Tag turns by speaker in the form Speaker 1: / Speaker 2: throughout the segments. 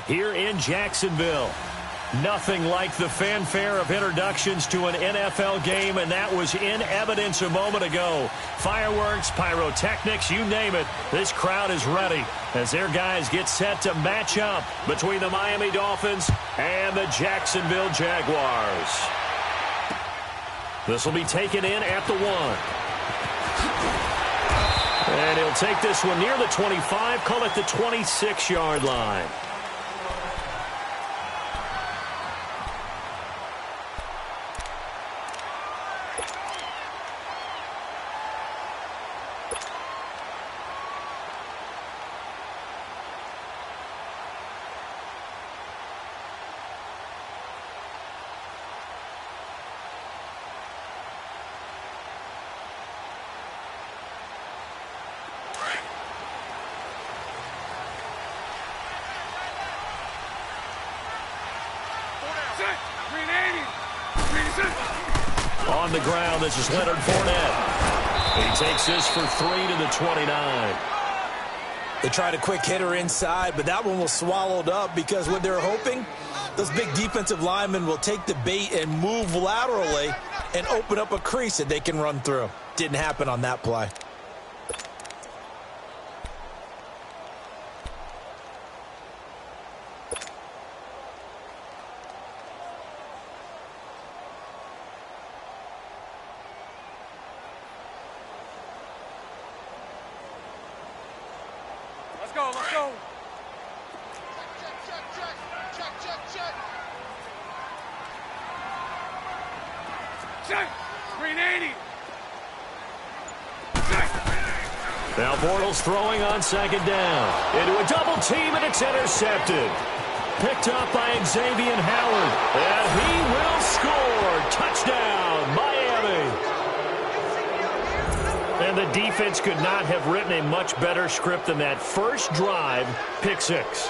Speaker 1: here in Jacksonville. Nothing like the fanfare of introductions to an NFL game, and that was in evidence a moment ago. Fireworks, pyrotechnics, you name it. This crowd is ready as their guys get set to match up between the Miami Dolphins and the Jacksonville Jaguars. This will be taken in at the 1. And he'll take this one near the 25, call it the 26-yard line. On the ground, this is Leonard Fournette. He takes this for 3 to the 29.
Speaker 2: They tried a quick hitter inside, but that one was swallowed up because what they're hoping, those big defensive linemen will take the bait and move laterally and open up a crease that they can run through. Didn't happen on that play.
Speaker 3: Let's go. Check. 380.
Speaker 1: Now Bortles throwing on second down. Into a double team, and it's intercepted. Picked up by Xavier Howard. And he will score. Touchdown, Miami. And the defense could not have written a much better script than that. First drive, pick 6.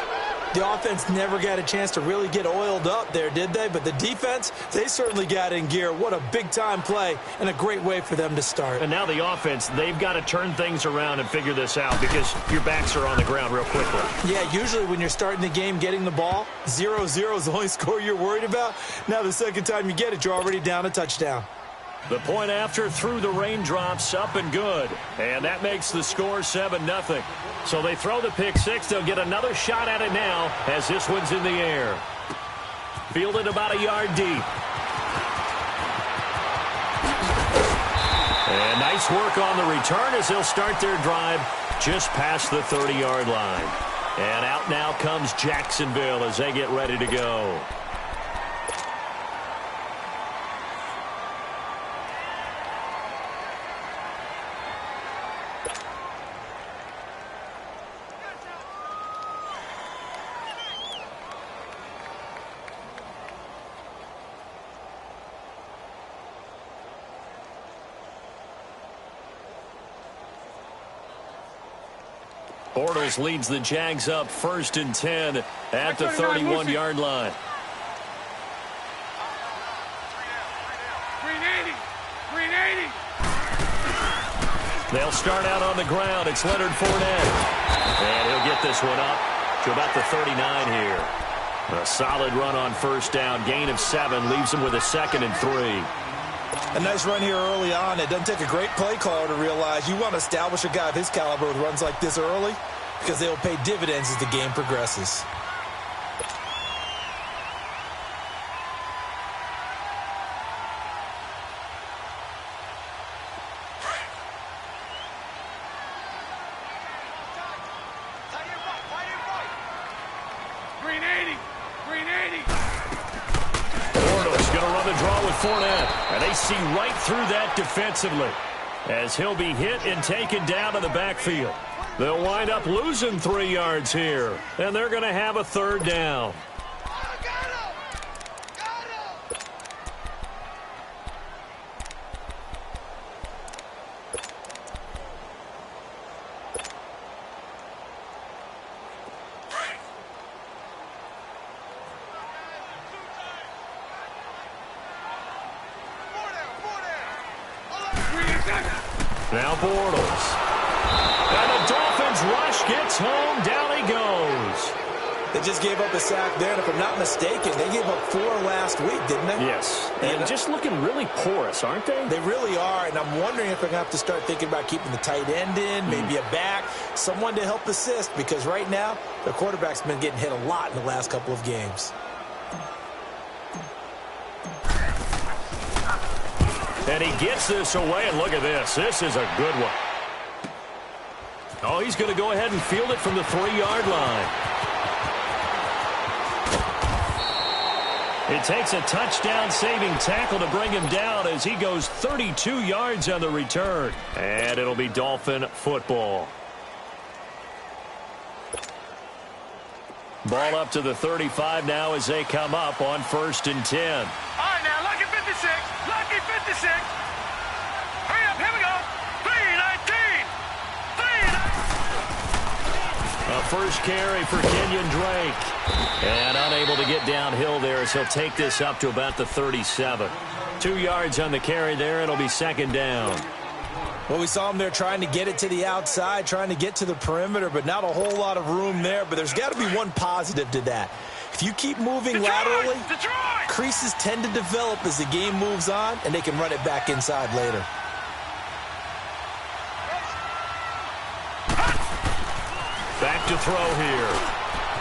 Speaker 2: The offense never got a chance to really get oiled up there, did they? But the defense, they certainly got in gear. What a big-time play and a great way for them to start.
Speaker 1: And now the offense, they've got to turn things around and figure this out because your backs are on the ground real quickly.
Speaker 2: Yeah, usually when you're starting the game getting the ball, 0-0 is the only score you're worried about. Now the second time you get it, you're already down a touchdown.
Speaker 1: The point after through the raindrops, up and good. And that makes the score 7-0. So they throw the pick 6. They'll get another shot at it now as this one's in the air. Fielded about a yard deep. And nice work on the return as they'll start their drive just past the 30-yard line. And out now comes Jacksonville as they get ready to go. Bortles leads the Jags up 1st and 10 at the 31-yard line.
Speaker 3: 380.
Speaker 1: They'll start out on the ground. It's Leonard Fournette. And he'll get this one up to about the 39 here. A solid run on first down. Gain of 7 leaves him with a 2nd and 3.
Speaker 2: A nice run here early on. It doesn't take a great play caller to realize you want to establish a guy of his caliber with runs like this early because they will pay dividends as the game progresses.
Speaker 1: Fournette, and they see right through that defensively as he'll be hit and taken down to the backfield. They'll wind up losing 3 yards here, and they're going to have a 3rd down. Now Bortles. And the Dolphins rush gets home. Down he goes.
Speaker 2: They just gave up a sack there, and if I'm not mistaken, they gave up 4 last week, didn't they?
Speaker 1: Yes, and just looking really porous, aren't they?
Speaker 2: They really are, and I'm wondering if they're going to have to start thinking about keeping the tight end in, maybe a back, someone to help assist, because right now, their quarterback's been getting hit a lot in the last couple of games.
Speaker 1: And he gets this away, and look at this. This is a good one. Oh, he's going to go ahead and field it from the 3-yard line. It takes a touchdown-saving tackle to bring him down as he goes 32 yards on the return. And it'll be Dolphin football. Ball up to the 35 now as they come up on 1st and 10.
Speaker 3: All right, now, lucky 56. Lucky 56. Hurry up, here we go. 3-19. 3-19.
Speaker 1: A first carry for Kenyon Drake. And unable to get downhill there as he'll take this up to about the 37. 2 yards on the carry there. It'll be 2nd down.
Speaker 2: Well, we saw him there trying to get it to the outside, trying to get to the perimeter, but not a whole lot of room there. But there's got to be one positive to that. If you keep moving laterally, creases tend to develop as the game moves on, and they can run it back inside later.
Speaker 1: Back to throw here.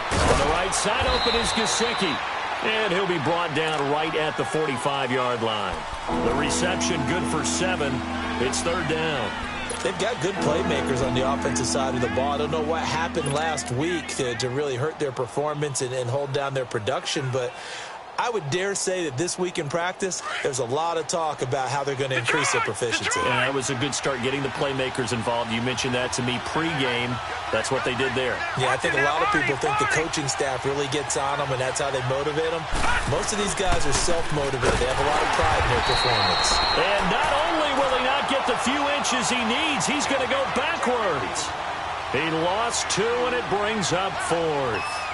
Speaker 1: On the right side, open is Gesicki. And he'll be brought down right at the 45-yard line. The reception good for 7. It's 3rd down.
Speaker 2: They've got good playmakers on the offensive side of the ball. I don't know what happened last week to really hurt their performance and hold down their production, but I would dare say that this week in practice, there's a lot of talk about how they're going to increase their proficiency.
Speaker 1: And that was a good start getting the playmakers involved. You mentioned that to me pregame. That's what they did there.
Speaker 2: Yeah, I think a lot of people think the coaching staff really gets on them, and that's how they motivate them. Most of these guys are self-motivated. They have a lot of pride in their performance.
Speaker 1: And not only will he not get the few inches he needs, he's going to go backwards. He lost 2, and it brings up 4th.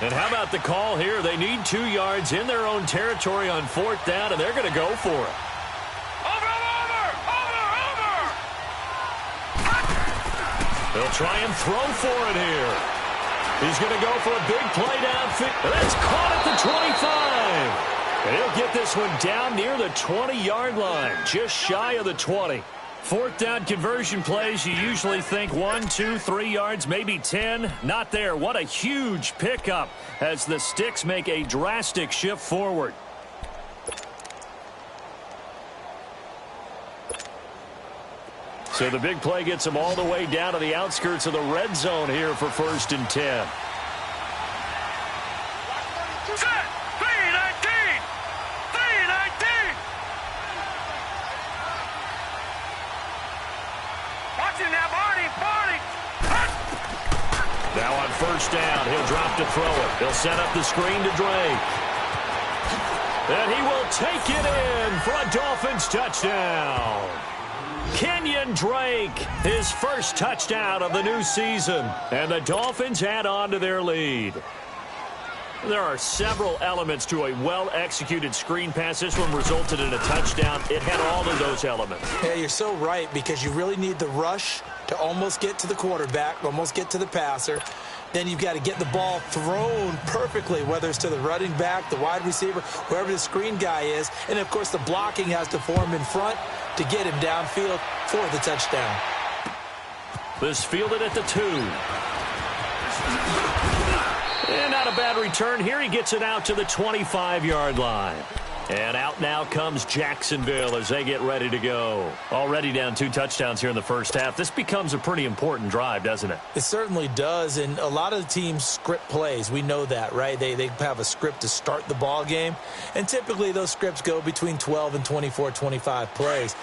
Speaker 1: And how about the call here? They need 2 yards in their own territory on 4th down, and they're going to go for it.
Speaker 3: Over.
Speaker 1: They'll try and throw for it here. He's going to go for a big play downfield. That's caught at the 25. And he'll get this one down near the 20-yard line, just shy of the 20. 4th down conversion plays, you usually think 1, 2, 3 yards, maybe 10. Not there. What a huge pickup as the Sticks make a drastic shift forward. So the big play gets them all the way down to the outskirts of the red zone here for 1st and 10. Now on 1st down, he'll drop to throw it. He'll set up the screen to Drake. And he will take it in for a Dolphins touchdown. Kenyon Drake, his first touchdown of the new season. And the Dolphins add on to their lead. There are several elements to a well-executed screen pass. This one resulted in a touchdown. It had all of those elements.
Speaker 2: Yeah, you're so right, because you really need the rush to almost get to the quarterback, almost get to the passer. Then you've got to get the ball thrown perfectly, whether it's to the running back, the wide receiver, wherever the screen guy is. And, of course, the blocking has to form in front to get him downfield for the touchdown.
Speaker 1: This fielded at the 2. And not a bad return here. He gets it out to the 25-yard line. And out now comes Jacksonville as they get ready to go. Already down 2 touchdowns here in the first half. This becomes a pretty important drive, doesn't it?
Speaker 2: It certainly does, and a lot of the teams script plays. We know that, right? They have a script to start the ball game, and typically those scripts go between 12 and 24, 25 plays.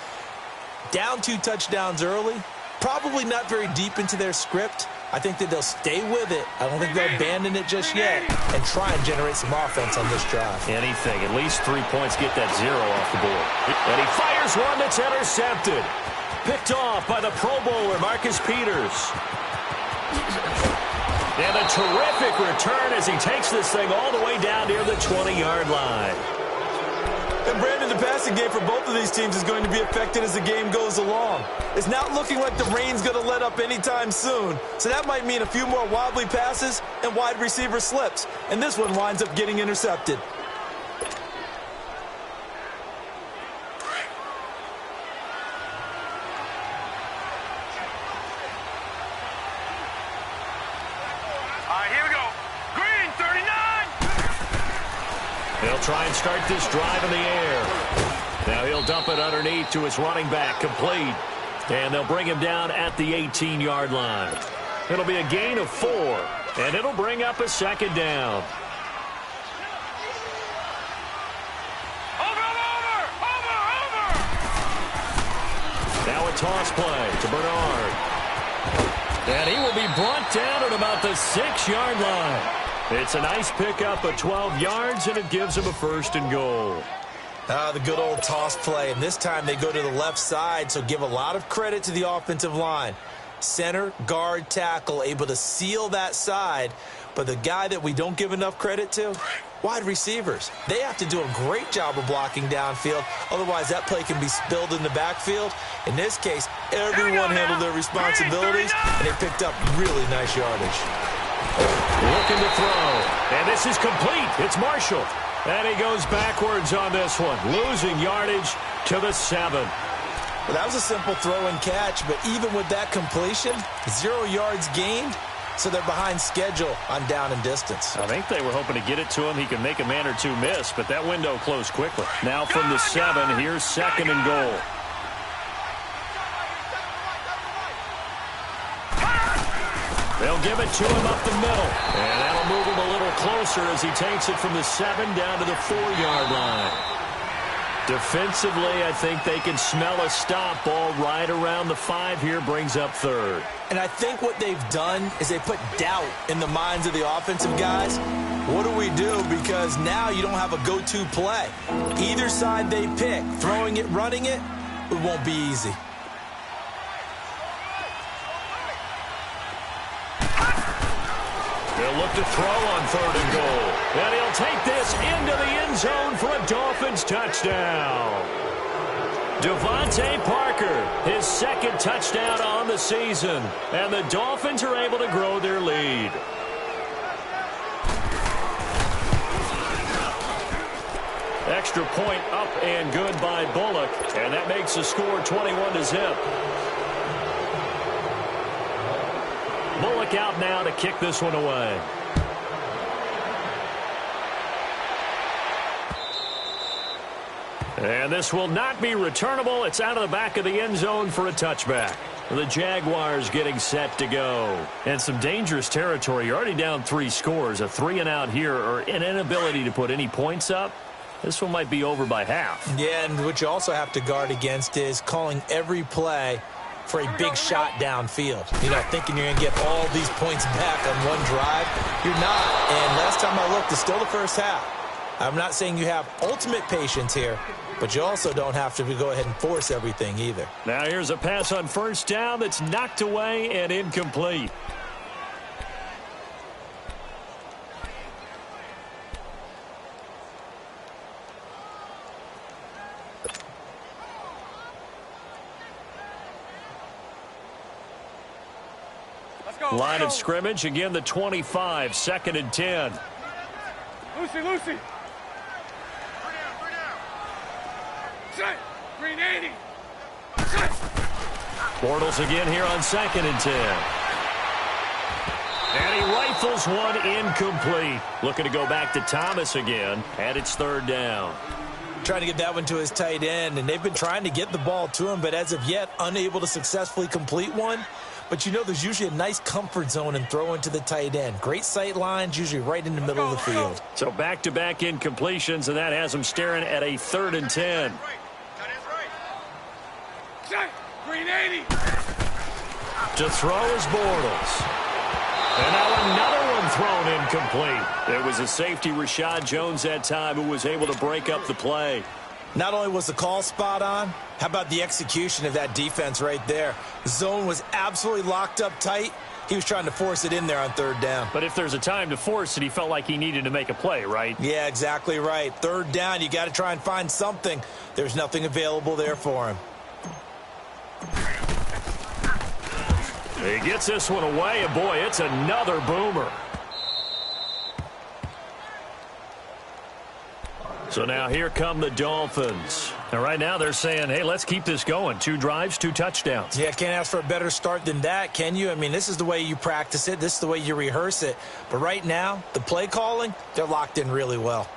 Speaker 2: Down 2 touchdowns early, probably not very deep into their script. I think that they'll stay with it. I don't think they'll abandon it just yet and try and generate some offense on this drive.
Speaker 1: Anything. At least 3 points, get that 0 off the board. And he fires one that's intercepted. Picked off by the Pro Bowler, Marcus Peters. And a terrific return as he takes this thing all the way down near the 20-yard line.
Speaker 2: And Brandon, the passing game for both of these teams is going to be affected as the game goes along. It's not looking like the rain's going to let up anytime soon. So that might mean a few more wobbly passes and wide receiver slips. And this one winds up getting intercepted.
Speaker 1: They'll try and start this drive in the air. Now he'll dump it underneath to his running back, complete. And they'll bring him down at the 18-yard line. It'll be a gain of 4, and it'll bring up a second down.
Speaker 3: Over!
Speaker 1: Now a toss play to Bernard. And he will be brought down at about the 6-yard line. It's a nice pickup of 12 yards, and it gives him a 1st and goal.
Speaker 2: The good old toss play, and this time they go to the left side, so give a lot of credit to the offensive line. Center, guard, tackle, able to seal that side, but the guy that we don't give enough credit to, wide receivers. They have to do a great job of blocking downfield, otherwise that play can be spilled in the backfield. In this case, everyone handled their responsibilities, and they picked up really nice yardage.
Speaker 1: Looking to throw, and this is complete. It's Marshall, and he goes backwards on this one, losing yardage to the 7.
Speaker 2: Well, that was a simple throw and catch, but even with that completion, 0 yards gained, so they're behind schedule on down and distance.
Speaker 1: I think they were hoping to get it to him. He can make a man or two miss, but that window closed quickly. Now from the 7, here's 2nd and goal. They'll give it to him up the middle, and that'll move him a little closer as he takes it from the 7 down to the 4-yard line. Defensively, I think they can smell a stop. Ball right around the 5 here, brings up 3rd.
Speaker 2: And I think what they've done is they put doubt in the minds of the offensive guys. What do we do? Because now you don't have a go-to play. Either side they pick, throwing it, running it, it won't be easy.
Speaker 1: They'll look to throw on 3rd and goal. And he'll take this into the end zone for a Dolphins touchdown. Devontae Parker, his 2nd touchdown on the season. And the Dolphins are able to grow their lead. Extra point up and good by Bullock. And that makes the score 21-0. Bullock out now to kick this one away. And this will not be returnable. It's out of the back of the end zone for a touchback. The Jaguars getting set to go. And some dangerous territory. You're already down 3 scores. A 3-and-out here, or an inability to put any points up. This one might be over by half.
Speaker 2: Yeah, and what you also have to guard against is calling every play for a big shot downfield. You know, thinking you're going to get all these points back on one drive. You're not. And last time I looked, it's still the first half. I'm not saying you have ultimate patience here, but you also don't have to go ahead and force everything either.
Speaker 1: Now here's a pass on 1st down that's knocked away and incomplete. Line of scrimmage, again the 25, 2nd and 10.
Speaker 3: Lucy. Set. Green 80. Set.
Speaker 1: Bortles again here on 2nd and 10. And he rifles one incomplete. Looking to go back to Thomas again, and it's 3rd down.
Speaker 2: Trying to get that one to his tight end, and they've been trying to get the ball to him, but as of yet, unable to successfully complete one. But you know there's usually a nice comfort zone in throwing to the tight end. Great sight lines, usually right in the middle of the field.
Speaker 1: So back-to-back incompletions, and that has him staring at a 3rd and 10.
Speaker 3: Set. Green 80.
Speaker 1: To throw is Bortles. And now another one thrown incomplete. It was a safety, Rashad Jones, that time, who was able to break up the play.
Speaker 2: Not only was the call spot on, how about the execution of that defense right there? The zone was absolutely locked up tight. He was trying to force it in there on third down.
Speaker 1: But if there's a time to force it, he felt like he needed to make a play, right?
Speaker 2: Yeah, exactly right. Third down, you got to try and find something. There's nothing available there for him.
Speaker 1: He gets this one away, and boy, it's another boomer. So now here come the Dolphins. And right now they're saying, hey, let's keep this going. 2 drives, 2 touchdowns.
Speaker 2: Yeah, can't ask for a better start than that, can you? I mean, this is the way you practice it. This is the way you rehearse it. But right now, the play calling, they're locked in really well.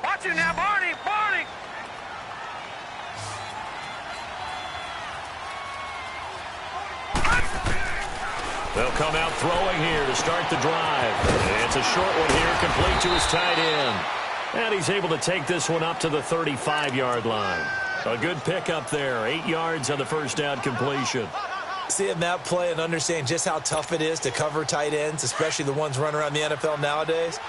Speaker 3: Watch him now, Barney! Barney!
Speaker 1: They'll come out throwing here to start the drive. It's a short one here, complete to his tight end. And he's able to take this one up to the 35-yard line. A good pickup there, 8 yards on the first down completion.
Speaker 2: Seeing that play and understand just how tough it is to cover tight ends, especially the ones running around the NFL nowadays,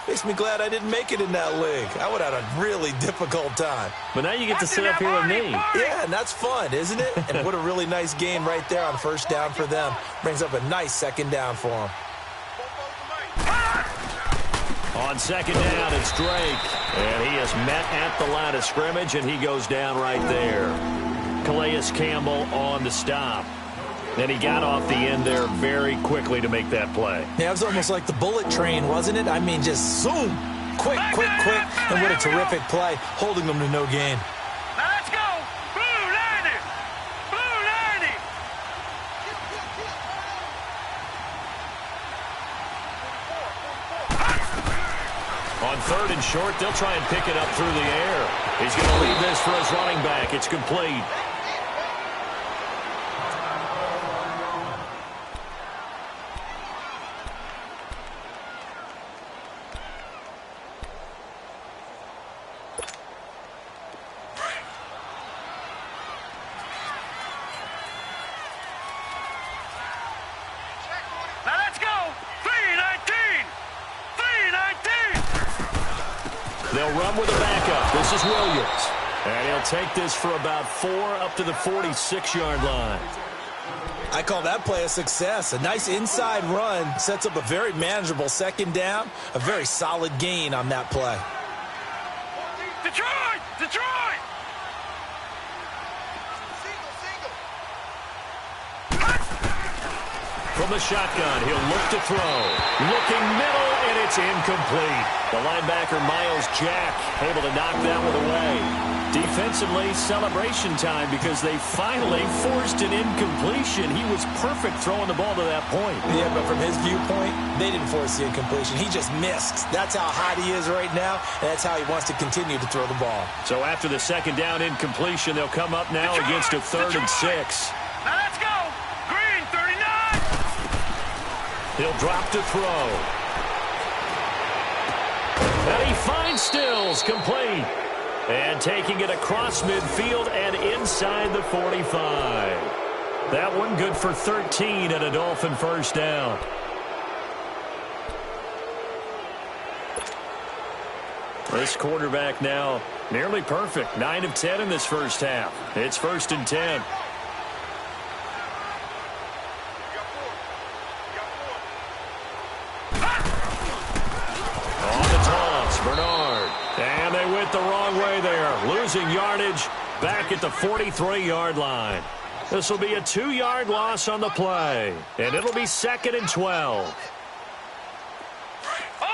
Speaker 2: makes me glad I didn't make it in that league. I would have had a really difficult time.
Speaker 1: But now you get to sit up here with me.
Speaker 2: Yeah, and that's fun, isn't it? And what a really nice game right there on first down for them. Brings up a nice second down for them.
Speaker 1: On second down, it's Drake. And he is met at the line of scrimmage, and he goes down right there. Calais Campbell on the stop. And he got off the end there very quickly to make that play.
Speaker 2: Yeah, it was almost like the bullet train, wasn't it? I mean, just zoom. Quick, quick, quick. And what a terrific play, holding them to no gain.
Speaker 3: Now let's go! Blue 90! Blue 90!
Speaker 1: On third and short, they'll try and pick it up through the air. He's going to leave this for his running back. It's complete.
Speaker 3: Now let's go! 319! 319!
Speaker 1: They'll run with a backup. This is Williams. And he'll take this for about 4 up to the 46-yard line.
Speaker 2: I call that play a success. A nice inside run sets up a very manageable second down. A very solid gain on that play.
Speaker 3: Detroit! Detroit!
Speaker 1: From the shotgun, he'll look to throw. Looking middle, and it's incomplete. The linebacker, Miles Jack, able to knock that one away. Defensively, celebration time because they finally forced an incompletion. He was perfect throwing the ball to that point.
Speaker 2: Yeah, but from his viewpoint, they didn't force the incompletion. He just missed. That's how hot he is right now, and that's how he wants to continue to throw the ball.
Speaker 1: So after the second down incompletion, they'll come up now against a 3rd and 6.
Speaker 3: Now let's go! Green 39!
Speaker 1: He'll drop to throw. And he finds Stills, complete. And taking it across midfield and inside the 45. That one good for 13 and a Dolphin first down. This quarterback now nearly perfect. 9 of 10 in this first half. It's 1st and 10. Bernard. And they went the wrong way there. Losing yardage back at the 43-yard line. This will be a 2-yard loss on the play. And it'll be 2nd and 12.
Speaker 3: Over!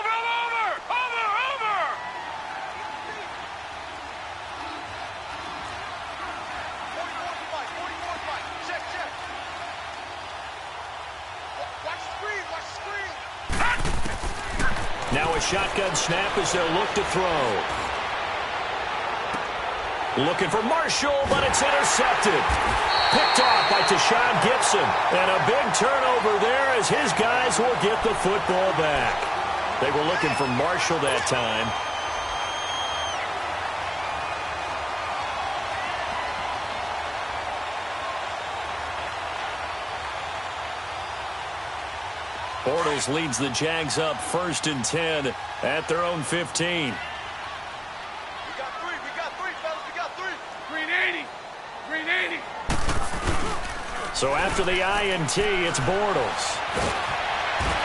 Speaker 3: Check. Watch the screen!
Speaker 1: Now a shotgun snap as they'll look to throw. Looking for Marshall, but it's intercepted. Picked off by Tashawn Gibson. And a big turnover there as his guys will get the football back. They were looking for Marshall that time. Bortles leads the Jags up 1st and 10 at their own 15.
Speaker 3: We got three, fellas. We got three. Green 80.
Speaker 1: So after the INT, it's Bortles.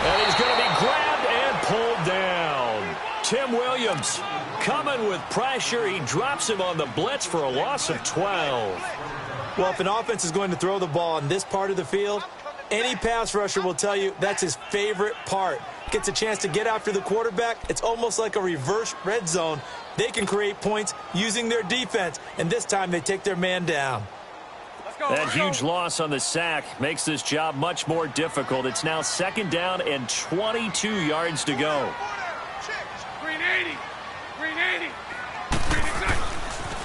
Speaker 1: And he's going to be grabbed and pulled down. Tim Williams coming with pressure. He drops him on the blitz for a loss of 12.
Speaker 2: Well, if an offense is going to throw the ball in this part of the field, any pass rusher will tell you that's his favorite part. Gets a chance to get after the quarterback. It's almost like a reverse red zone. They can create points using their defense, and this time they take their man down.
Speaker 1: That huge loss on the sack makes this job much more difficult. It's now 2nd down and 22 yards to go.
Speaker 3: Green 80.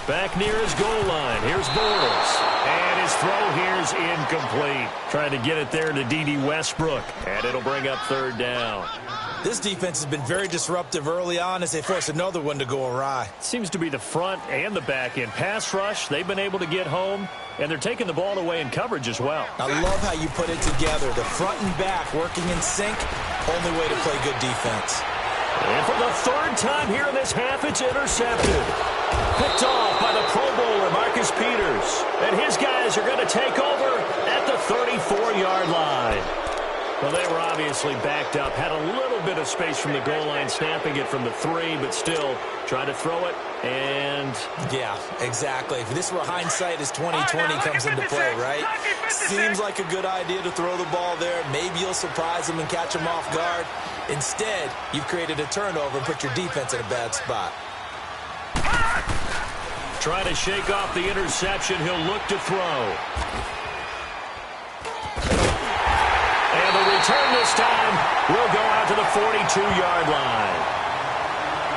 Speaker 1: Back near his goal line. Here's Bortles. And his throw here's incomplete. Trying to get it there to D.D. Westbrook. And it'll bring up 3rd down.
Speaker 2: This defense has been very disruptive early on as they force another one to go awry.
Speaker 1: Seems to be the front and the back end. Pass rush, they've been able to get home, and they're taking the ball away in coverage as well.
Speaker 2: I love how you put it together. The front and back working in sync. Only way to play good defense.
Speaker 1: And for the 3rd time here in this half, it's intercepted. Picked off by the Pro Bowler, Marcus Peters. And his guys are going to take over at the 34-yard line. Well, they were obviously backed up, had a little bit of space from the goal line, snapping it from the 3, but still trying to throw it, and...
Speaker 2: Yeah, exactly. If this were hindsight as 2020 comes into play, right? Seems like a good idea to throw the ball there. Maybe you'll surprise them and catch them off guard. Instead, you've created a turnover and put your defense in a bad spot.
Speaker 1: Trying to shake off the interception. He'll look to throw. And the return this time will go out to the 42-yard line.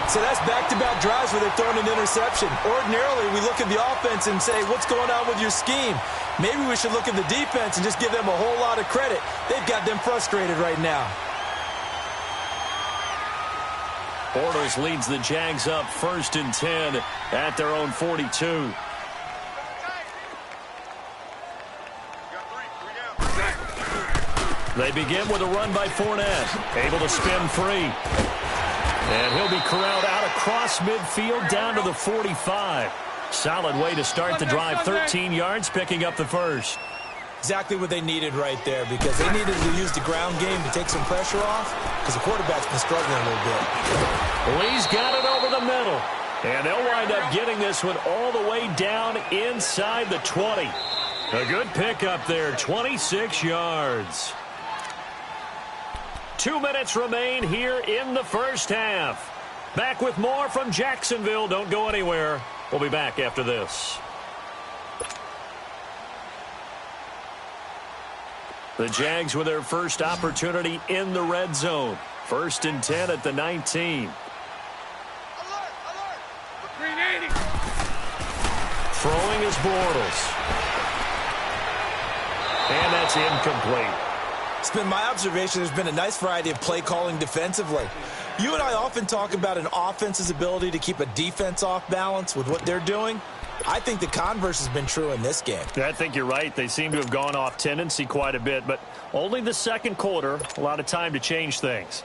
Speaker 2: So that's back-to-back drives where they've thrown an interception. Ordinarily, we look at the offense and say, what's going on with your scheme? Maybe we should look at the defense and just give them a whole lot of credit. They've got them frustrated right now.
Speaker 1: Bortles leads the Jags up 1st and 10 at their own 42. They begin with a run by Fournette. Able to spin free. And he'll be corralled out across midfield down to the 45. Solid way to start the drive. 13 yards, picking up the first.
Speaker 2: Exactly what they needed right there, because they needed to use the ground game to take some pressure off, because the quarterback's been struggling a little bit.
Speaker 1: Lee's got it over the middle. And they'll wind up getting this one all the way down inside the 20. A good pickup there, 26 yards. 2 minutes remain here in the first half. Back with more from Jacksonville. Don't go anywhere. We'll be back after this. The Jags with their first opportunity in the red zone. 1st and 10 at the 19.
Speaker 3: Green 80.
Speaker 1: Throwing is Bortles. And that's incomplete.
Speaker 2: It's been my observation there's been a nice variety of play calling defensively. You and I often talk about an offense's ability to keep a defense off balance with what they're doing. I think the converse has been true in this game.
Speaker 1: I think you're right. They seem to have gone off tendency quite a bit, but only the second quarter, a lot of time to change things.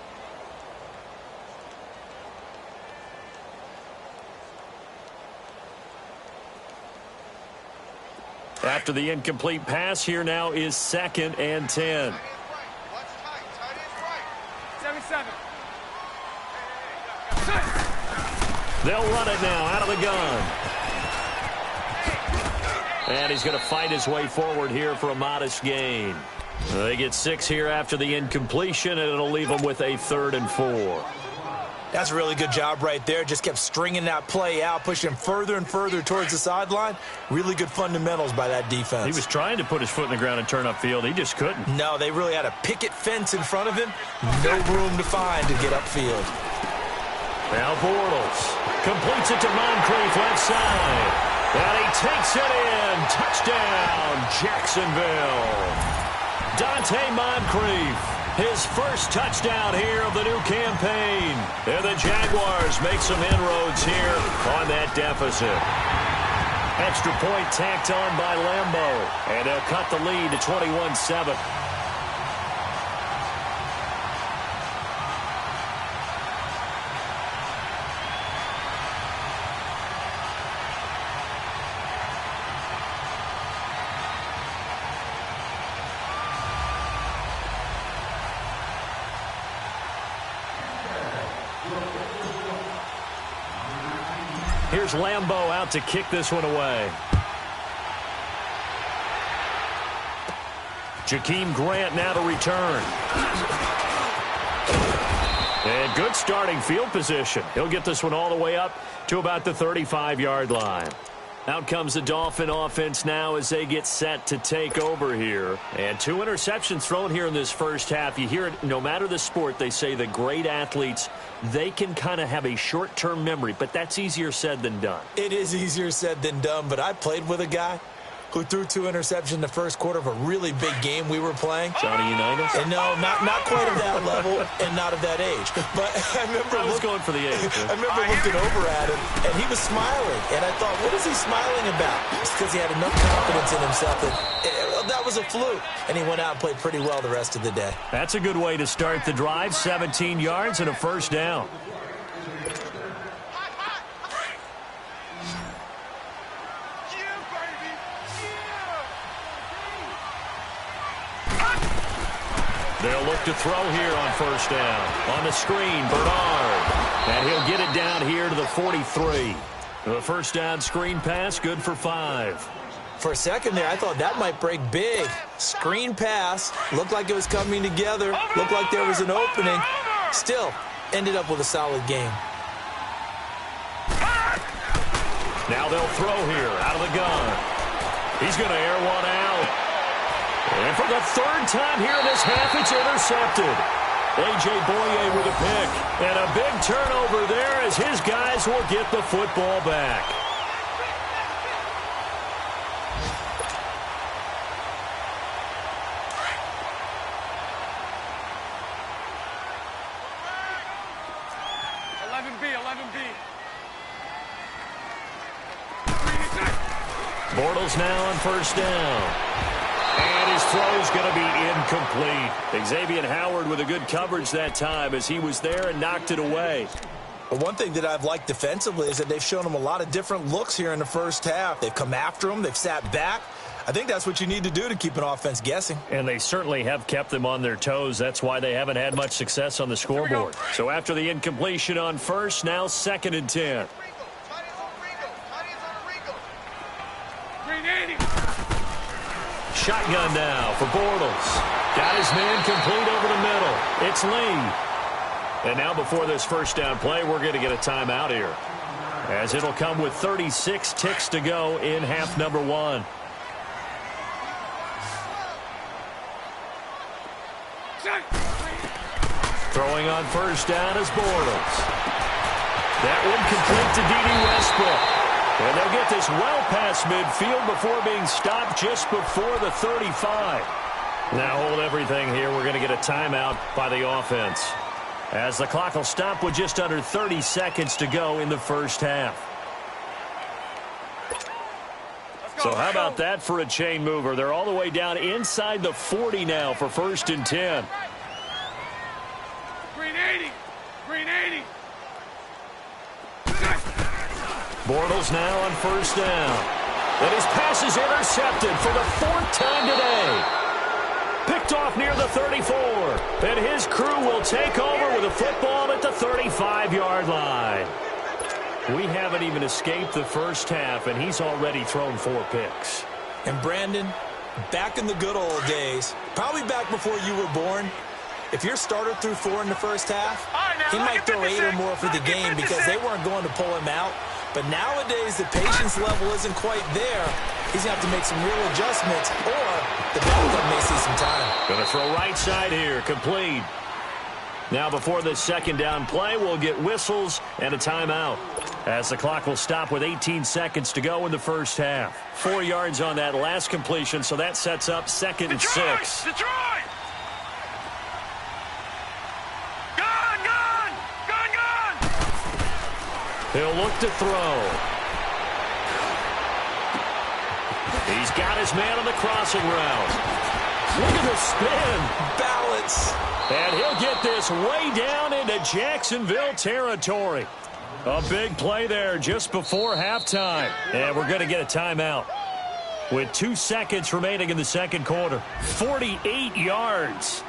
Speaker 1: After the incomplete pass, here now is 2nd and 10.
Speaker 3: 7-7.
Speaker 1: They'll run it now out of the gun. And he's going to fight his way forward here for a modest gain. They get 6 here after the incompletion, and it'll leave them with a 3rd and 4.
Speaker 2: That's a really good job right there. Just kept stringing that play out, pushing him further and further towards the sideline. Really good fundamentals by that defense.
Speaker 1: He was trying to put his foot in the ground and turn upfield. He just couldn't.
Speaker 2: No, they really had a picket fence in front of him. No room to find to get upfield.
Speaker 1: Now Bortles completes it to Moncrief left side. And he takes it in. Touchdown, Jacksonville. Dante Moncrief. His first touchdown here of the new campaign. And the Jaguars make some inroads here on that deficit. Extra point tacked on by Lambeau. And they'll cut the lead to 21-7. Here's Lambeau out to kick this one away. Jakeem Grant now to return. And good starting field position. He'll get this one all the way up to about the 35-yard line. Out comes the Dolphin offense now as they get set to take over here. And 2 interceptions thrown here in this first half. You hear it, no matter the sport, they say the great athletes, they can kind of have a short-term memory, but that's easier said than done.
Speaker 2: It is easier said than done, but I played with a guy who threw 2 interceptions in the first quarter of a really big game we were playing.
Speaker 1: Johnny Unitas?
Speaker 2: And no, not quite of that level and not of that age. But I remember
Speaker 1: going for the age.
Speaker 2: I remember looking over at him, and he was smiling. And I thought, what is he smiling about? It's because he had enough confidence in himself that was a fluke. And he went out and played pretty well the rest of the day.
Speaker 1: That's a good way to start the drive. 17 yards and a first down. They'll look to throw here on first down. On the screen, Bernard. And he'll get it down here to the 43. The first down screen pass, good for 5.
Speaker 2: For a second there, I thought that might break big. Screen pass. Looked like it was coming together. Looked like there was an opening. Still, ended up with a solid game.
Speaker 1: Now they'll throw here out of the gun. He's going to air one out. And for the 3rd time here in this half, it's intercepted. A.J. Boye with a pick. And a big turnover there as his guys will get the football back. Bortles now on first down. And his throw's going to be incomplete. Xavier Howard with a good coverage that time as he was there and knocked it away.
Speaker 2: But one thing that I've liked defensively is that they've shown him a lot of different looks here in the first half. They've come after him. They've sat back. I think that's what you need to do to keep an offense guessing.
Speaker 1: And they certainly have kept them on their toes. That's why they haven't had much success on the scoreboard. So after the incompletion on first, now 2nd and 10. Shotgun now for Bortles. Got his man complete over the middle. It's Lee. And now before this first down play, we're going to get a timeout here, as it'll come with 36 ticks to go in half number 1. Throwing on first down is Bortles. That one complete to D.D. Westbrook. And they'll get this well past midfield before being stopped just before the 35. Now hold everything here. We're going to get a timeout by the offense, as the clock will stop with just under 30 seconds to go in the first half. So how about that for a chain mover? They're all the way down inside the 40 now for 1st and 10.
Speaker 3: Green 80. Green 80.
Speaker 1: Bortles now on first down. And his pass is intercepted for the 4th time today. Picked off near the 34. And his crew will take over with a football at the 35-yard line. We haven't even escaped the first half, and he's already thrown 4 picks.
Speaker 2: And Brandon, back in the good old days, probably back before you were born, if your starter threw 4 in the first half, he might throw 8 or more for the game because they weren't going to pull him out. But nowadays, the patience level isn't quite there. He's going to have to make some real adjustments, or the backup may see some time.
Speaker 1: Going to throw right side here, complete. Now before this 2nd down play, we'll get whistles and a timeout, as the clock will stop with 18 seconds to go in the first half. 4 yards on that last completion, so that sets up 2nd and 6.
Speaker 3: Detroit! Gun! Gun! Gun! Gun!
Speaker 1: He'll look to throw. He's got his man on the crossing route. Look at the spin.
Speaker 2: Balance.
Speaker 1: And he'll get this way down into Jacksonville territory. A big play there just before halftime. And we're going to get a timeout with 2 seconds remaining in the 2nd quarter. 48 yards.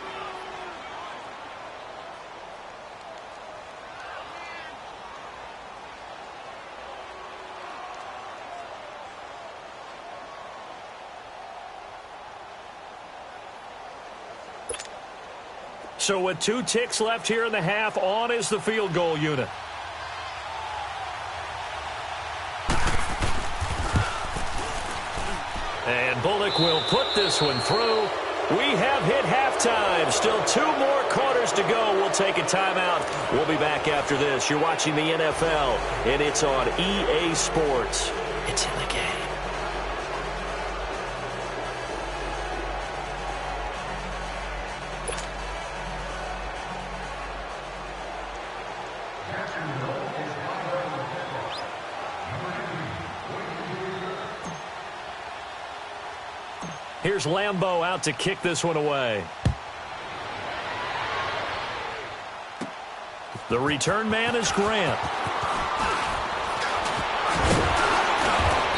Speaker 1: So with 2 ticks left here in the half, on is the field goal unit. And Bullock will put this one through. We have hit halftime. Still 2 more quarters to go. We'll take a timeout. We'll be back after this. You're watching the NFL, and it's on EA Sports. It's in the game. Here's Lambeau out to kick this one away. The return man is Grant.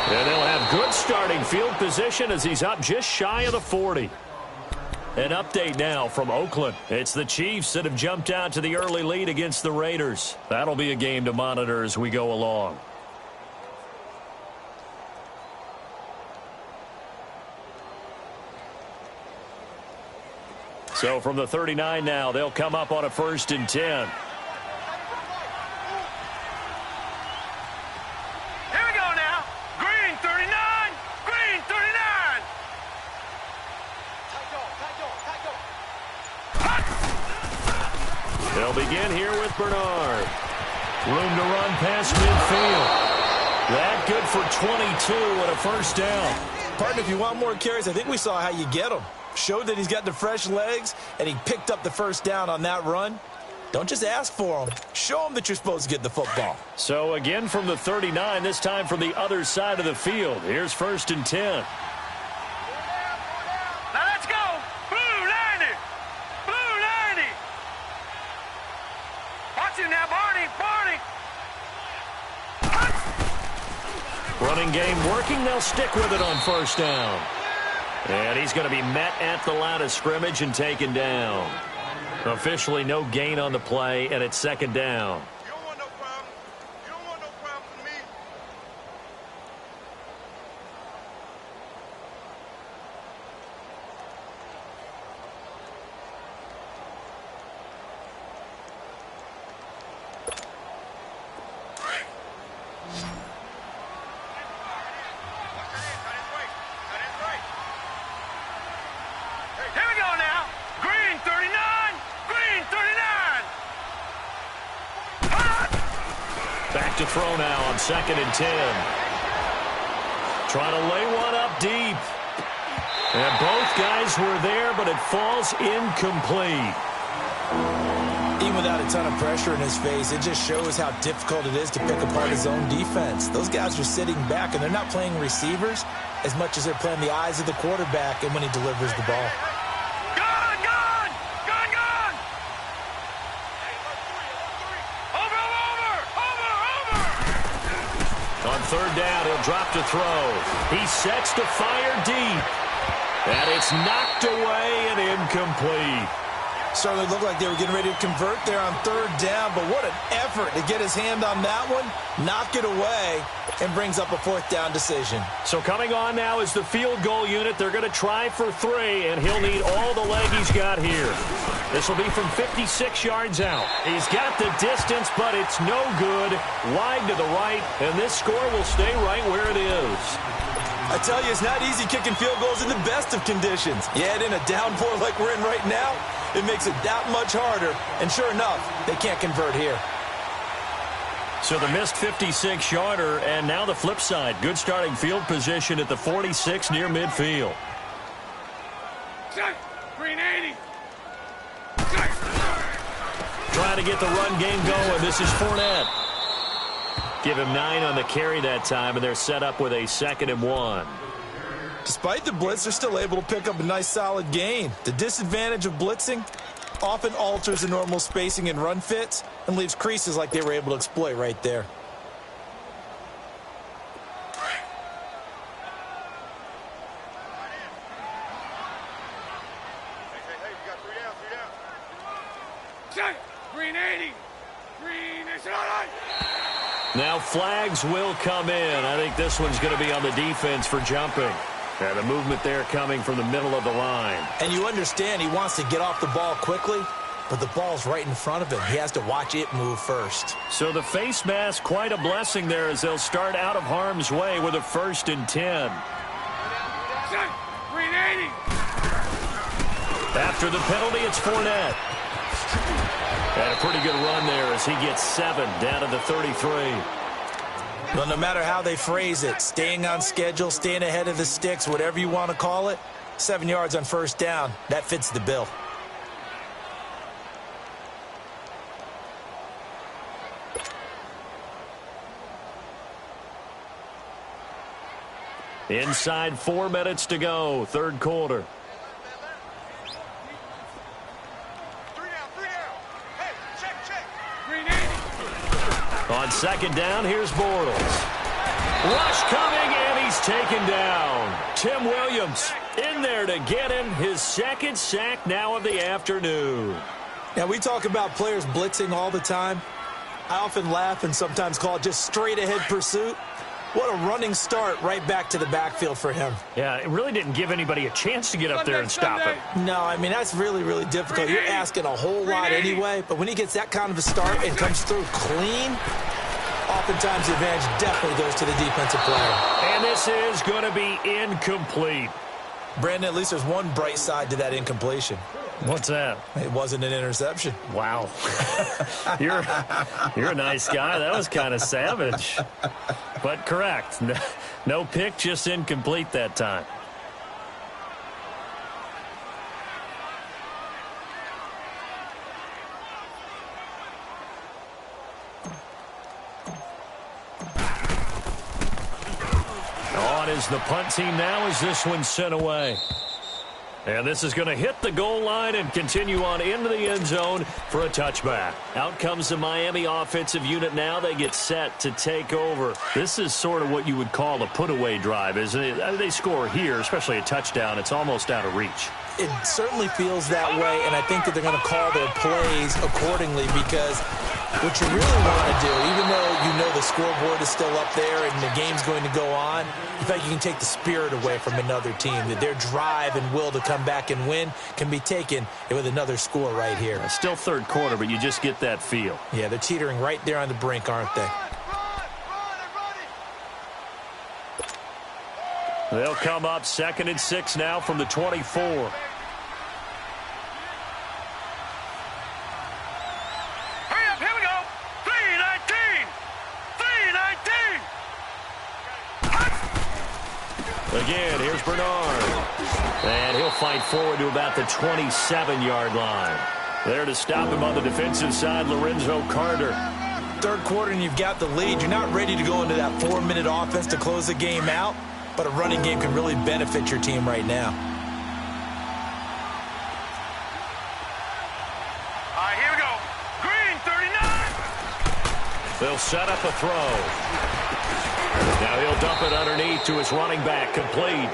Speaker 1: And they'll have good starting field position as he's up just shy of the 40. An update now from Oakland. It's the Chiefs that have jumped out to the early lead against the Raiders. That'll be a game to monitor as we go along. So from the 39 now, they'll come up on a 1st and 10.
Speaker 3: Here we go now. Green 39. Green 39.
Speaker 1: They'll begin here with Bernard. Room to run past midfield. That good for 22 and a 1st down.
Speaker 2: Partner, if you want more carries, I think we saw how you get them. Showed that he's got the fresh legs, and he picked up the 1st down on that run. Don't just ask for them. Show them that you're supposed to get the football.
Speaker 1: So again from the 39, this time from the other side of the field. Here's 1st and 10.
Speaker 3: Now let's go. Blue 90. Blue 90. Watch it now, Barney. Barney.
Speaker 1: Running game working. They'll stick with it on 1st down. And he's going to be met at the line of scrimmage and taken down. Officially no gain on the play, and it's 2nd down.
Speaker 3: You don't want no problem. You don't want no problem with me. Here we go now. Green 39. Green 39.
Speaker 1: Back to throw now on 2nd and 10. Trying to lay one up deep. And both guys were there, but it falls incomplete.
Speaker 2: Even without a ton of pressure in his face, it just shows how difficult it is to pick apart his own defense. Those guys are sitting back, and they're not playing receivers as much as they're playing the eyes of the quarterback and when he delivers the ball.
Speaker 3: Gun, gun. Gun, gun. Over, over, over, over.
Speaker 1: On 3rd down, he'll drop to throw. He sets to fire deep. And it's knocked away and incomplete.
Speaker 2: Certainly looked like they were getting ready to convert there on 3rd down, but what an effort to get his hand on that one, knock it away, and brings up a 4th down decision.
Speaker 1: So coming on now is the field goal unit. They're going to try for 3, and he'll need all the leg he's got here. This will be from 56 yards out. He's got the distance, but it's no good. Wide to the right, and this score will stay right where it is.
Speaker 2: I tell you, it's not easy kicking field goals in the best of conditions. Yet in a downpour like we're in right now, it makes it that much harder. And sure enough, they can't convert here.
Speaker 1: So the missed 56-yarder, and now the flip side. Good starting field position at the 46 near midfield.
Speaker 3: Green 80.
Speaker 1: Trying to get the run game going. This is Fournette. Give him 9 on the carry that time, and they're set up with a 2nd and 1.
Speaker 2: Despite the blitz, they're still able to pick up a nice solid gain. The disadvantage of blitzing often alters the normal spacing and run fits and leaves creases like they were able to exploit right there.
Speaker 3: Hey, you got 3 down. Green 80. Green is all right.
Speaker 1: Now flags will come in. I think this one's going to be on the defense for jumping. And the movement there coming from the middle of the line.
Speaker 2: And you understand he wants to get off the ball quickly, but the ball's right in front of him. He has to watch it move first.
Speaker 1: So the face mask, quite a blessing there as they'll start out of harm's way with a 1st and 10. After the penalty, it's Fournette. And a pretty good run there as he gets 7 down to the 33.
Speaker 2: Well, no matter how they phrase it, staying on schedule, staying ahead of the sticks, whatever you want to call it, 7 yards on 1st down, that fits the bill.
Speaker 1: Inside 4 minutes to go, 3rd quarter. On 2nd down, here's Bortles. Rush coming, and he's taken down. Tim Williams in there to get him his 2nd sack now of the afternoon.
Speaker 2: Now, we talk about players blitzing all the time. I often laugh and sometimes call it just straight-ahead pursuit. What a running start right back to the backfield for him.
Speaker 1: Yeah, it really didn't give anybody a chance to get up there and stop him.
Speaker 2: No, I mean, that's really, really difficult. You're asking a whole lot anyway, but when he gets that kind of a start and comes through clean, oftentimes the advantage definitely goes to the defensive player.
Speaker 1: And this is going to be incomplete.
Speaker 2: Brandon, at least there's one bright side to that incompletion.
Speaker 1: What's that?
Speaker 2: It wasn't an interception.
Speaker 1: Wow. You're a nice guy. That was kind of savage. But correct. No pick, just incomplete that time. On is the punt team now as this one's sent away. And this is going to hit the goal line and continue on into the end zone for a touchback. Out comes the Miami offensive unit now. They get set to take over. This is sort of what you would call a put-away drive, isn't it? They score here, especially a touchdown. It's almost out of reach.
Speaker 2: It certainly feels that way, and I think that they're going to call their plays accordingly because what you really want to do, even though you know the scoreboard is still up there and the game's going to go on, in fact, you can take the spirit away from another team, that their drive and will to come back and win can be taken with another score right here.
Speaker 1: Still 3rd quarter, but you just get that feel.
Speaker 2: Yeah, they're teetering right there on the brink, aren't they?
Speaker 1: They'll come up 2nd and 6 now from the 24. Again, here's Bernard. And he'll fight forward to about the 27-yard line. There to stop him on the defensive side, Lorenzo Carter.
Speaker 2: 3rd quarter and you've got the lead. You're not ready to go into that 4-minute offense to close the game out, but a running game can really benefit your team right now.
Speaker 3: All right, here we go. Green, 39.
Speaker 1: They'll set up a throw. Now he'll dump it underneath to his running back, complete.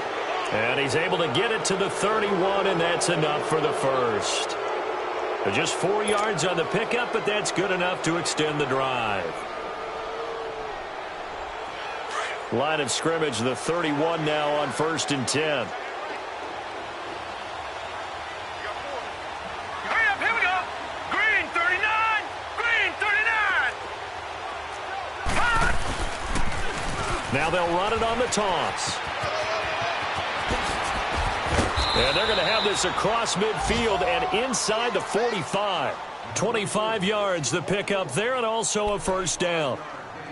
Speaker 1: And he's able to get it to the 31, and that's enough for the first. Just 4 yards on the pickup, but that's good enough to extend the drive. Line of scrimmage, the 31 now on 1st and 10. Now they'll run it on the toss. And they're going to have this across midfield and inside the 45. 25 yards the pickup there, and also a 1st down.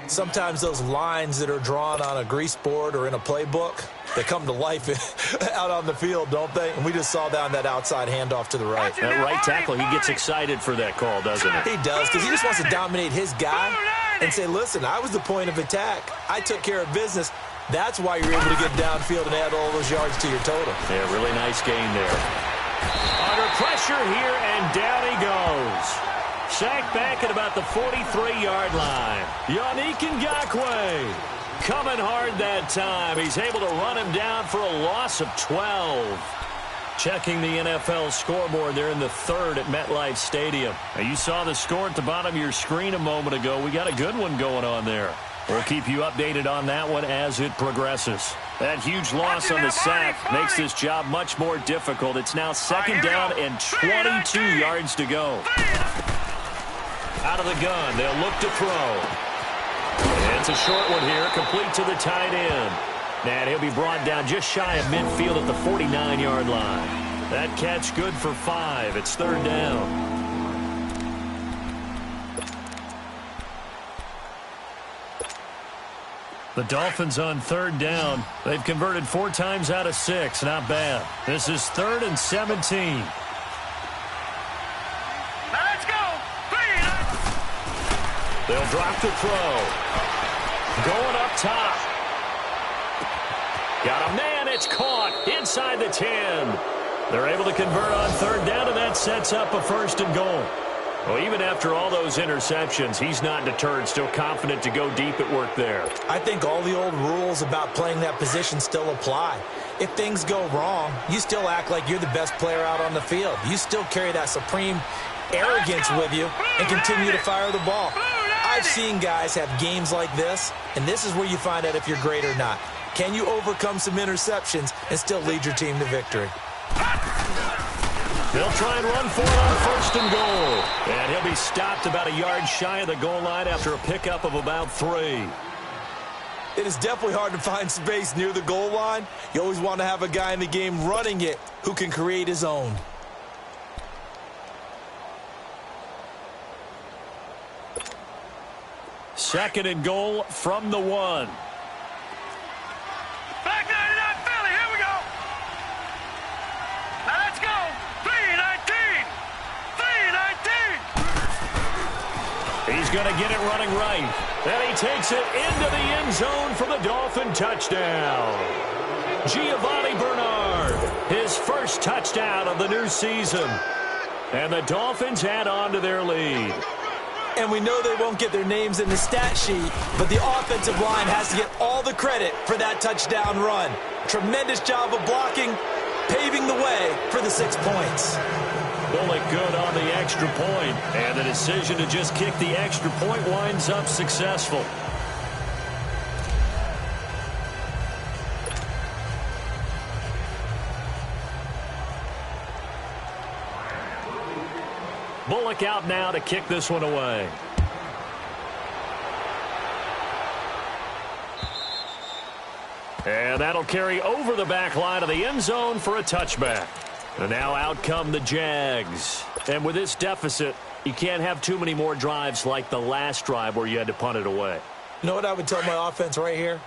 Speaker 2: Sometimes those lines that are drawn on a grease board or in a playbook, they come to life out on the field, don't they? And we just saw down that outside handoff to the right.
Speaker 1: That right tackle, he gets excited for that call, doesn't he?
Speaker 2: He does, because he just wants to dominate his guy and say, listen, I was the point of attack. I took care of business. That's why you're able to get downfield and add all those yards to your total.
Speaker 1: Yeah, really nice gain there. Under pressure here, and down he goes. Sacked back at about the 43-yard line. Yannick Ngakoue coming hard that time. He's able to run him down for a loss of 12. Checking the NFL scoreboard there in the 3rd at MetLife Stadium. Now, you saw the score at the bottom of your screen a moment ago. We got a good one going on there. We'll keep you updated on that one as it progresses. That huge loss on the sack makes this job much more difficult. It's now second down and 22 yards to go. Out of the gun, they'll look to throw. It's a short one here, complete to the tight end. And he'll be brought down just shy of midfield at the 49-yard line. That catch good for 5. It's third down. The Dolphins on third down. They've converted 4 times out of 6. Not bad. This is 3rd and 17.
Speaker 3: Let's go.
Speaker 1: They'll drop to throw. Going up top. Got a man. It's caught inside the 10. They're able to convert on third down, and that sets up a 1st and goal. Well, even after all those interceptions, he's not deterred, still confident to go deep at work there.
Speaker 2: I think all the old rules about playing that position still apply. If things go wrong, you still act like you're the best player out on the field. You still carry that supreme arrogance with you and continue to fire the ball. I've seen guys have games like this, and this is where you find out if you're great or not. Can you overcome some interceptions and still lead your team to victory?
Speaker 1: They'll try and run for it on 1st and goal. And he'll be stopped about a yard shy of the goal line after a pickup of about 3.
Speaker 2: It is definitely hard to find space near the goal line. You always want to have a guy in the game running it who can create his own.
Speaker 1: Second and goal from the 1.
Speaker 3: Back 99 Philly. Here we go. Now let's go. 3-19. 3-19.
Speaker 1: He's going to get it running right. And he takes it into the end zone for the Dolphin touchdown. Giovanni Bernard, his first touchdown of the new season. And the Dolphins add on to their lead.
Speaker 2: And we know they won't get their names in the stat sheet, but the offensive line has to get all the credit for that touchdown run. Tremendous job of blocking, paving the way for the 6 points.
Speaker 1: Bullock good on the extra point, and the decision to just kick the extra point winds up successful. Bullock out now to kick this one away. And that'll carry over the back line of the end zone for a touchback. And now out come the Jags. And with this deficit, you can't have too many more drives like the last drive where you had to punt it away.
Speaker 2: You know what I would tell my offense right here?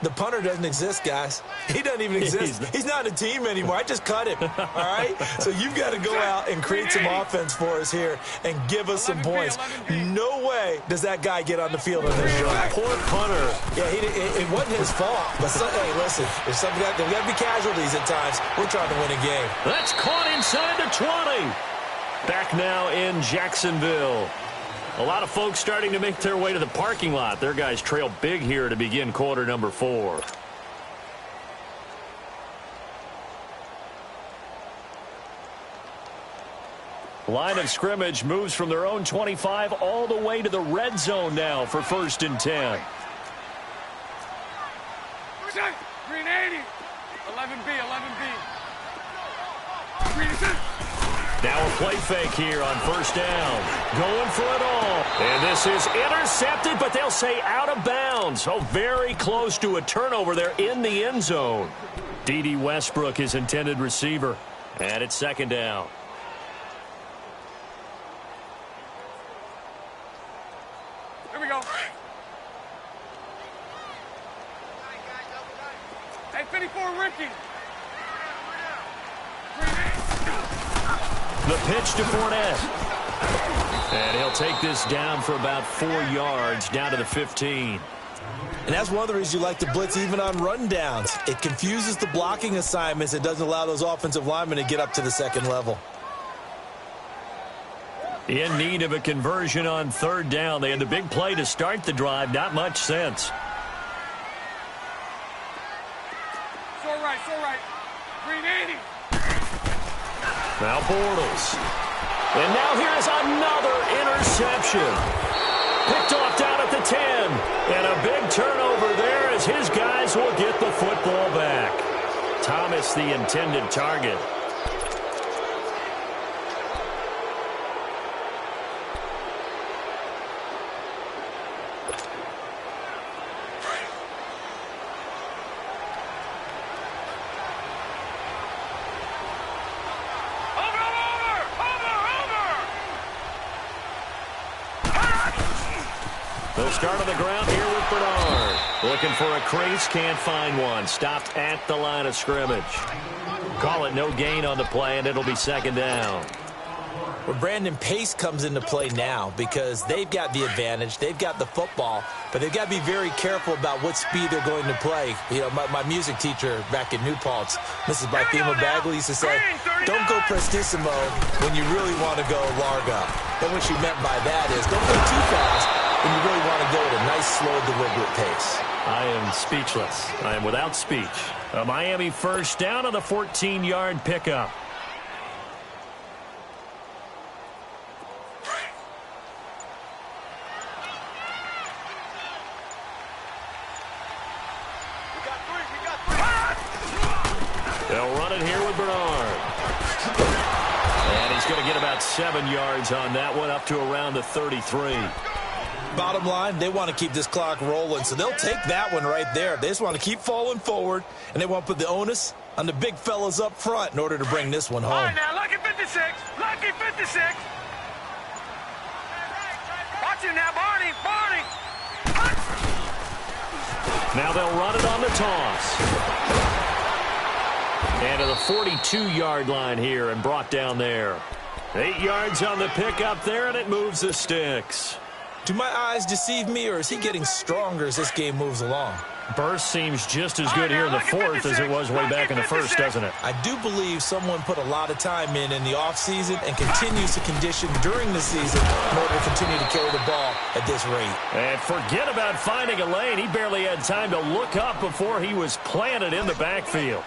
Speaker 2: The punter doesn't exist, guys. He doesn't even exist. He's not a team anymore. I just cut him, all right? So you've got to go out and create some offense for us here and give us some points. No way does that guy get on the field on this drive.
Speaker 1: Poor punter.
Speaker 2: Yeah, it wasn't his fault. But, hey, listen, there's got to be casualties at times. We're trying to win a game.
Speaker 1: That's caught inside the 20. Back now in Jacksonville. A lot of folks starting to make their way to the parking lot. Their guys trail big here to begin quarter number 4. Line of scrimmage moves from their own 25 all the way to the red zone now for 1st and 10.
Speaker 3: Green 80. 11B, 11B. Green 6.
Speaker 1: Now a play fake here on 1st down. Going for it all. And this is intercepted, but they'll say out of bounds. Oh, very close to a turnover there in the end zone. D.D. Westbrook, his intended receiver. And it's 2nd down.
Speaker 3: Here we go. Hey, 54 Ricky.
Speaker 1: The pitch to Fournette. And he'll take this down for about 4 yards, down to the 15.
Speaker 2: And that's one of the reasons you like to blitz even on rundowns. It confuses the blocking assignments. It doesn't allow those offensive linemen to get up to the 2nd level.
Speaker 1: In need of a conversion on 3rd down. They had the big play to start the drive. Not much sense.
Speaker 3: So right. Green 80.
Speaker 1: Now Bortles. And now here's another interception. Picked off down at the 10. And a big turnover there as his guys will get the football Thomas the intended target.
Speaker 3: They'll
Speaker 1: start on the ground here with Bernard. Looking for a crease, can't find one. Stopped at the line of scrimmage. Call it no gain on the play, and it'll be second down.
Speaker 2: Well, Brandon, pace comes into play now because they've got the advantage. They've got the football, but they've got to be very careful about what speed they're going to play. You know, my music teacher back in New Paltz, Mrs. Bythema Bagley, used to say, don't go prestissimo when you really want to go largo. And what she meant by that is don't go too fast when you really want to go at a nice, slow, deliberate pace.
Speaker 1: I am speechless. I am without speech. A Miami first down on the 14-yard pickup. They'll run it here with Bernard. And he's going to get about 7 yards on that one, up to around the 33.
Speaker 2: Bottom line, they want to keep this clock rolling, so they'll take that one right there. They just want to keep falling forward, and they want to put the onus on the big fellas up front in order to bring this one home.
Speaker 3: All right, now, lucky 56. Lucky 56. Watch it now, Barney. Barney.
Speaker 1: Now they'll run it on the toss. And to the 42-yard line here and brought down there. 8 yards on the pickup there, and it moves the sticks.
Speaker 2: Do my eyes deceive me, or is he getting stronger as this game moves along?
Speaker 1: Burst seems just as good here in the fourth as it was way back in the first, doesn't it?
Speaker 2: I do believe someone put a lot of time in the offseason and continues to condition during the season in order to continue to carry the ball at this rate.
Speaker 1: And forget about finding a lane. He barely had time to look up before he was planted in the backfield.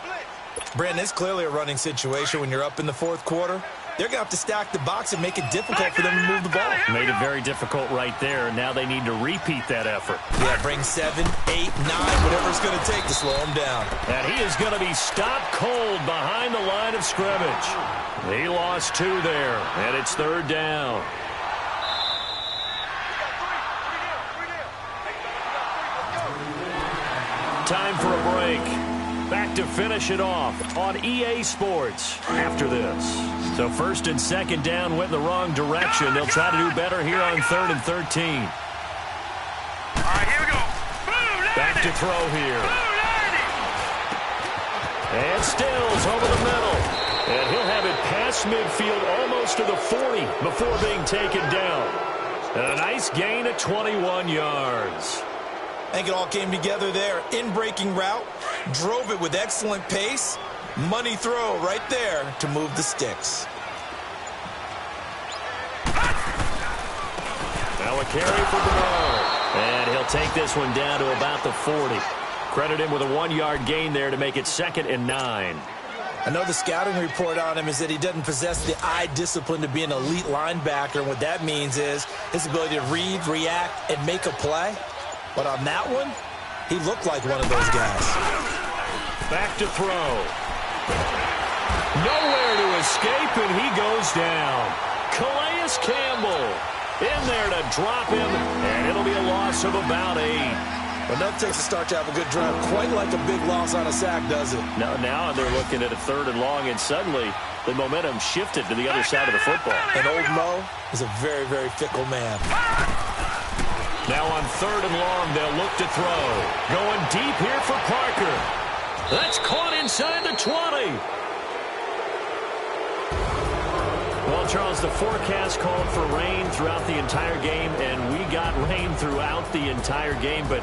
Speaker 2: Brandon, it's clearly a running situation when you're up in the fourth quarter. They're going to have to stack the box and make it difficult for them to move the ball.
Speaker 1: Made it very difficult right there, and now they need to repeat that effort.
Speaker 2: Yeah, bring 7, 8, 9, whatever it's going to take to slow him down.
Speaker 1: And he is going to be stopped cold behind the line of scrimmage. He lost 2 there, and it's third down. Time for a break. Back to finish it off on EA Sports after this. So first and second down went in the wrong direction. They'll try to do better here on 3rd and 13.
Speaker 3: All right, here we go.
Speaker 1: Back to throw here. And Stills over the middle. And he'll have it past midfield almost to the 40 before being taken down. And a nice gain of 21 yards.
Speaker 2: I think it all came together there. In-breaking route, drove it with excellent pace. Money throw right there to move the sticks.
Speaker 1: Now a carry for Bernard. And he'll take this one down to about the 40. Credit him with a 1-yard gain there to make it 2nd and 9.
Speaker 2: I know the scouting report on him is that he doesn't possess the eye discipline to be an elite linebacker. And what that means is his ability to read, react, and make a play. But on that one, he looked like one of those guys.
Speaker 1: Back to throw. Nowhere to escape, and he goes down. Calais Campbell in there to drop him, and it'll be a loss of about 8.
Speaker 2: Enough takes a start to have a good drive. Quite like a big loss on a sack, does it?
Speaker 1: Now they're looking at a 3rd and long, and suddenly the momentum shifted to the other side of the football.
Speaker 2: And old Mo is a very, very fickle man.
Speaker 1: Now on 3rd and long, they'll look to throw. Going deep here for Parker. That's caught inside the 20. Well, Charles, the forecast called for rain throughout the entire game, and we got rain throughout the entire game. But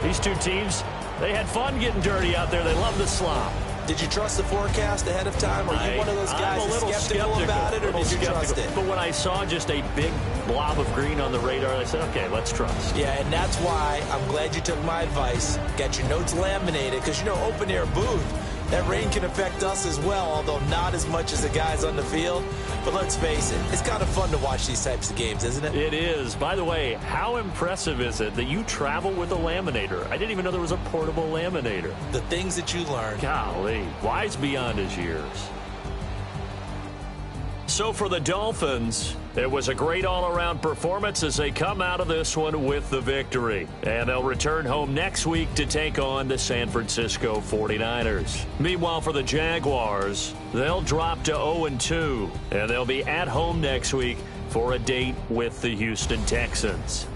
Speaker 1: these two teams, they had fun getting dirty out there. They love the slop.
Speaker 2: Did you trust the forecast ahead of time? Are you one of those guys that's skeptical about it, or did you trust it?
Speaker 1: But when I saw just a big blob of green on the radar, I said, okay, let's trust.
Speaker 2: Yeah, and that's why I'm glad you took my advice. Got your notes laminated, because, you know, open-air booth, That rain can affect us as well, although not as much as the guys on the field. But let's face it, it's kind of fun to watch these types of games, isn't it?
Speaker 1: It is. By the way, how impressive is it that you travel with a laminator? I didn't even know there was a portable laminator.
Speaker 2: The things that you learn.
Speaker 1: Golly, wise beyond his years. So for the Dolphins, it was a great all-around performance as they come out of this one with the victory. And they'll return home next week to take on the San Francisco 49ers. Meanwhile, for the Jaguars, they'll drop to 0-2, and they'll be at home next week for a date with the Houston Texans.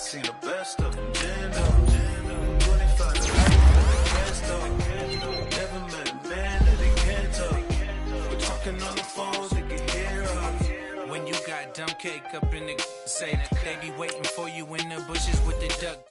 Speaker 4: seen the best of them, Jando. 25 to life, can't stop. Never met a man that they can't talk. We're talking on the phones, they can hear us.
Speaker 5: When you got dumb cake up in the say that they be waiting for you in the bushes with the duck